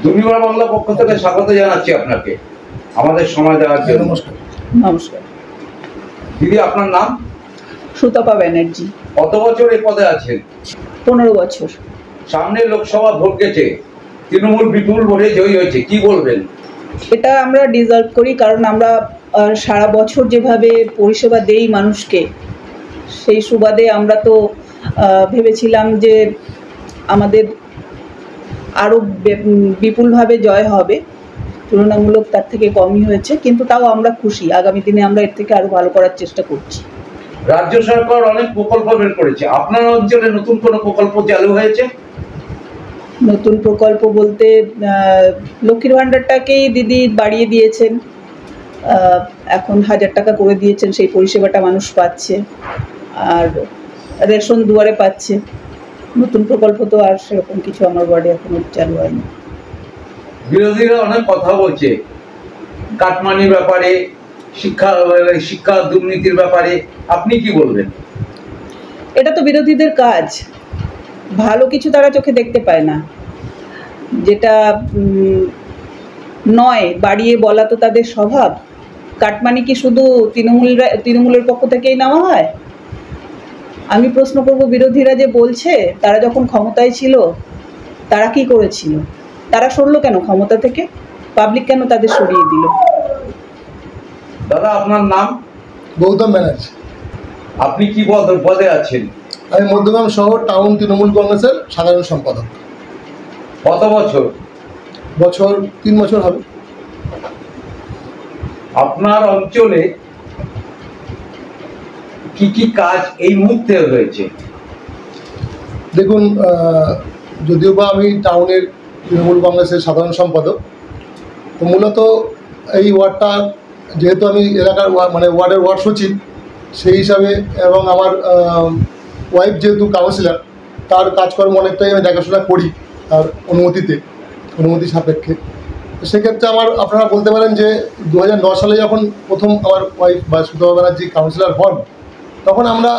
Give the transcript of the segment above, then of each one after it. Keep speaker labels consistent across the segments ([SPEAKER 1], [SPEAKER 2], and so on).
[SPEAKER 1] দুর্নিবার বাংলা পক্ষ থেকে স্বাগত জানাচ্ছি আপনাকে আমাদের সময় দেওয়ার জন্য।
[SPEAKER 2] নমস্কার।
[SPEAKER 3] নমস্কার।
[SPEAKER 1] দিদি, আপনার নাম?
[SPEAKER 3] সুতপা ব্যানার্জি।
[SPEAKER 1] কত বছর এই পদে আছেন?
[SPEAKER 3] 15 বছর।
[SPEAKER 1] সামনে লোকসভা ভোট গেছে, তৃণমূল বিপুল ভোটে জয়ী হয়েছে, কি বলবেন?
[SPEAKER 3] এটা আমরা ডিজার্ভ করি, কারণ আমরা সারা বছর যেভাবে পরিষেবা দেই মানুষকে, সেই সুবাদে আমরা তো ভেবেছিলাম যে আমাদের আরও বিপুলভাবে জয় হবে। তুলনামূলক তার থেকে কমই হয়েছে, কিন্তু তাও আমরা খুশি। আগামী দিনে আমরা এর থেকে আরও ভালো করার চেষ্টা করছি।
[SPEAKER 1] রাজ্য সরকার অনেক প্রকল্প বের করেছে, আপনার অঞ্চলে নতুন কোনো প্রকল্প চালু হয়েছে?
[SPEAKER 3] নতুন প্রকল্প বলতে লক্ষ্মীর ভাণ্ডারটাকেই দিদি বাড়িয়ে দিয়েছেন, এখন 1000 টাকা করে দিয়েছেন, সেই পরিষেবাটা মানুষ পাচ্ছে। আর রেশন দুয়ারে পাচ্ছে। নতুন প্রকল্প তো আর সেরকম কিছু আমার ওয়ার্ডে এখনো চালু হয়নি।
[SPEAKER 1] বিরোধীরা অনেক কথা বলছে কাটমানির ব্যাপারে, শিক্ষা দুর্নীতির ব্যাপারে, আপনি কি বলবেন?
[SPEAKER 3] এটা তো বিরোধীদের কাজ। ভালো কিছু তারা চোখে দেখতে পায় না, যেটা নয় বাড়িয়ে বলা তো তাদের স্বভাব। কাটমানি কি শুধু তৃণমূলের পক্ষ থেকেই নেওয়া হয়? আমি প্রশ্ন করব, বিরোধীরা যে বলছে, তারা যখন ক্ষমতায় ছিল তারা কি করেছিল? তারা সরলো কেন ক্ষমতা থেকে? পাবলিক কেন তাদের সরিয়ে দিল?
[SPEAKER 1] দাদা, আপনার নাম?
[SPEAKER 2] গৌতম ব্যানার্জি।
[SPEAKER 1] আপনি কি পদে আছেন?
[SPEAKER 2] আমি মধ্যগ্রাম শহর টাউন তৃণমূল কংগ্রেসের সাধারণ সম্পাদক।
[SPEAKER 1] কত বছর?
[SPEAKER 2] 3 বছর হবে।
[SPEAKER 1] আপনার অঞ্চলে কি কি কাজ এই মুহূর্তে হয়েছে?
[SPEAKER 2] দেখুন, যদিও বা আমি টাউনের তৃণমূল কংগ্রেসের সাধারণ সম্পাদক, তো মূলত এই ওয়ার্ডটা, যেহেতু আমি এলাকার ওয়ার্ডের ওয়ার্ড সচিব, সেই হিসাবে, এবং আমার ওয়াইফ যেহেতু কাউন্সিলর, তার কাজকর্ম অনেকটাই আমি দেখাশোনা করি তার অনুমতি সাপেক্ষে। সেক্ষেত্রে আপনারা বলতে পারেন যে 2009 সালে যখন প্রথম আমার ওয়াইফ বা সুতপা ব্যানার্জি কাউন্সিলর হন, তখন আমরা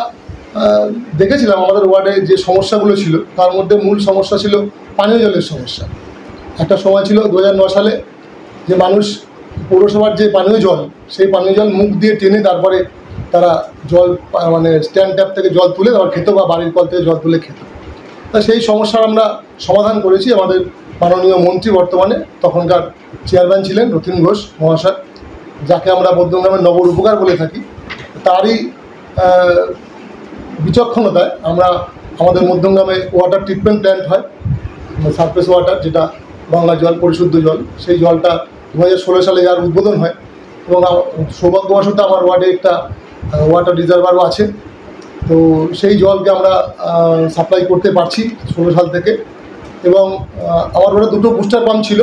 [SPEAKER 2] দেখেছিলাম আমাদের ওয়ার্ডে যে সমস্যাগুলো ছিল, তার মধ্যে মূল সমস্যা ছিল পানীয় জলের সমস্যা। একটা সময় ছিল 2009 সালে যে মানুষ পৌরসভার যে পানীয় জল, সেই পানীয় জল মুখ দিয়ে টেনে তারপরে তারা জল স্ট্যান্ড ট্যাপ থেকে জল তুলে তারপর খেত, বা বাড়ির কল থেকে জল তুলে খেত। তা সেই সমস্যার আমরা সমাধান করেছি। আমাদের মাননীয় মন্ত্রী, বর্তমানে তখনকার চেয়ারম্যান ছিলেন রথীন ঘোষ মহাশয়, যাকে আমরা মধ্যগ্রামের নগর উপকার বলে থাকি, তারই বিচক্ষণতায় আমাদের মধ্যগ্রামে ওয়াটার ট্রিটমেন্ট প্ল্যান্ট হয়, সারফেস ওয়াটার, যেটা গঙ্গা জল, পরিশুদ্ধ জল। সেই জলটা 2016 সালে যার উদ্বোধন হয়, এবং সৌভাগ্যবশত আমার ওয়ার্ডে একটা ওয়াটার রিজার্ভারও আছে। তো সেই জলকে আমরা সাপ্লাই করতে পারছি 16 সাল থেকে। এবং আমার ওটা 2টো বুস্টার পাম্প ছিল।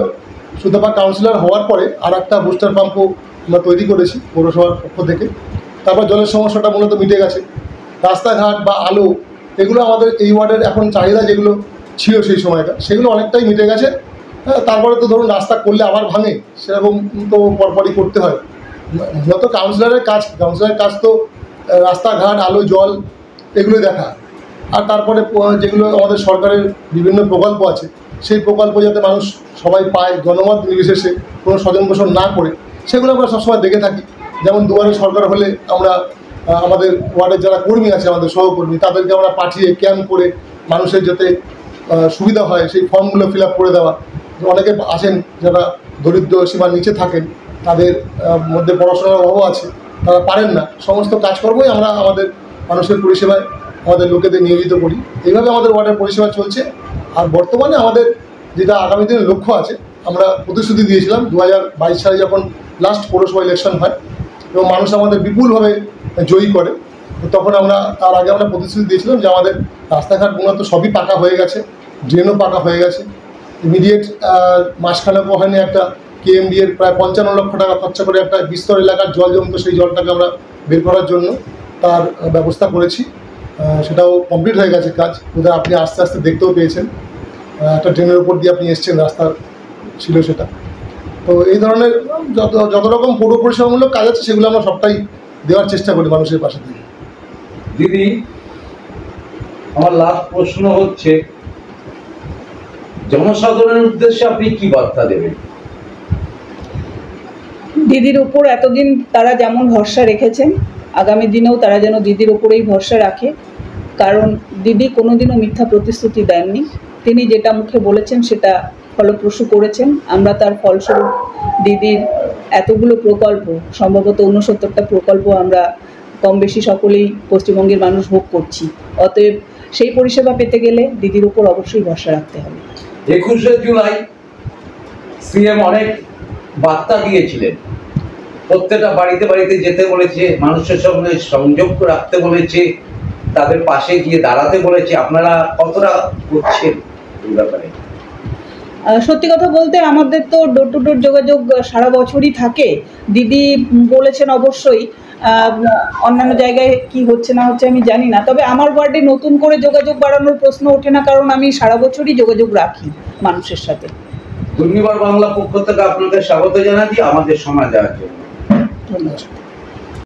[SPEAKER 2] সুতপা কাউন্সিলর হওয়ার পরে আর একটা বুস্টার পাম্পও আমরা তৈরি করেছি পৌরসভার পক্ষ থেকে। তারপর জলের সমস্যাটা মূলত মিটে গেছে। রাস্তাঘাট বা আলো, এগুলো আমাদের এই ওয়ার্ডের এখন চাহিদা যেগুলো ছিল সেই সময়টা, সেগুলো অনেকটাই মিটে গেছে। তারপরে তো ধরুন রাস্তা করলে আবার ভাঙে, সেরকম তো পরপরই করতে হয়। মূলত কাউন্সিলরের কাজ তো রাস্তাঘাট, আলো, জল, এগুলোই দেখা। আর তারপরে যেগুলো আমাদের সরকারের বিভিন্ন প্রকল্প আছে, সেই প্রকল্প যাতে মানুষ সবাই পায়, জনমত নির্বিশেষে, কোনো স্বজন পোষণ না করে, সেগুলো আমরা সবসময় দেখে থাকি। যেমন দুয়ারে সরকার হলে আমরা আমাদের ওয়ার্ডের যারা কর্মী আছে, আমাদের সহকর্মী, তাদেরকে আমরা পাঠিয়ে ক্যাম্প করে মানুষের যাতে সুবিধা হয়, সেই ফর্মগুলো ফিল আপ করে দেওয়া। অনেকে আছেন যারা দরিদ্র সীমার নিচে থাকেন, তাদের মধ্যে পড়াশোনার অভাব আছে, তারা পারেন না। সমস্ত কাজকর্মই আমরা আমাদের মানুষের পরিষেবায় আমাদের লোকেদের নিয়োজিত করি। এইভাবে আমাদের ওয়ার্ডের পরিষেবা চলছে। আর বর্তমানে আমাদের যেটা আগামী দিনের লক্ষ্য আছে, আমরা প্রতিশ্রুতি দিয়েছিলাম 2022 সালে যখন লাস্ট পৌরসভা ইলেকশন হয় এবং মানুষ আমাদের বিপুলভাবে জয়ী করে, তখন তার আগে আমরা প্রতিশ্রুতি দিয়েছিলাম যে আমাদের রাস্তাঘাট মূলত সবই পাকা হয়ে গেছে, ড্রেনও পাকা হয়ে গেছে। ইমিডিয়েট মাসখানেকও হয়নি, একটা KMD এর প্রায় 55 লক্ষ টাকা খরচা করে একটা বিস্তর এলাকার জল জমতো, সেই জলটাকে আমরা বের করার জন্য তার ব্যবস্থা করেছি। সেটাও কমপ্লিট হয়ে গেছে কাজ। বোধহয় আপনি আস্তে আস্তে দেখতেও পেয়েছেন, একটা ট্রেনের উপর দিয়ে আপনি এসছেন, রাস্তা ছিল সেটা। তো এই ধরনের যত রকম পৌর পরিষেবামূলক কাজ আছে, সেগুলো আমরা সবটাই দেওয়ার চেষ্টা করি মানুষের পাশে থেকে।
[SPEAKER 1] দিদি, আমার লাস্ট প্রশ্ন হচ্ছে, জনসাধারণের উদ্দেশ্যে আপনি কি বার্তা দেবেন?
[SPEAKER 3] দিদির উপর এতদিন তারা যেমন ভরসা রেখেছেন, আগামী দিনেও তারা যেন দিদির উপরেই ভরসা রাখে, কারণ দিদি কোনোদিনও মিথ্যা প্রতিশ্রুতি দেননি। তিনি যেটা মুখে বলেছেন সেটা ফলপ্রসূ করেছেন। আমরা তার ফলস্বরূপ দিদির এতগুলো প্রকল্প, সম্ভবত 69টা প্রকল্প আমরা কম বেশি সকলেই পশ্চিমবঙ্গের মানুষ ভোগ করছি। অতএব সেই পরিষেবা পেতে গেলে দিদির উপর অবশ্যই ভরসা রাখতে হবে।
[SPEAKER 1] 21শে জুলাই সিএম অনেক বার্তা দিয়েছিলেন, প্রত্যেকটা বাড়িতে বাড়িতে যেতে বলেছে, মানুষের সঙ্গে সংযোগ রাখতে বলেছে, তাদের পাশে গিয়ে দাঁড়াতে বলেছে। আপনারা কতটা করছেন এই ব্যাপারে?
[SPEAKER 3] সত্যি কথা বলতে আমাদের তো ডোর টু ডোর যোগাযোগ সারা বছরই থাকে। দিদি বলেছেন অবশ্যই, অন্যান্য জায়গায় কি হচ্ছে না হচ্ছে আমি জানি না, তবে আমার ওয়ার্ডে নতুন করে যোগাযোগ বাড়ানোর প্রশ্ন ওঠে না, কারণ আমি সারা বছরই যোগাযোগ রাখি মানুষের সাথে।
[SPEAKER 1] দুর্নিবার বাংলা পক্ষ থেকে আপনাদের স্বাগত জানাচ্ছি আমাদের সময় দেওয়ার জন্য।
[SPEAKER 3] ধন্যবাদ।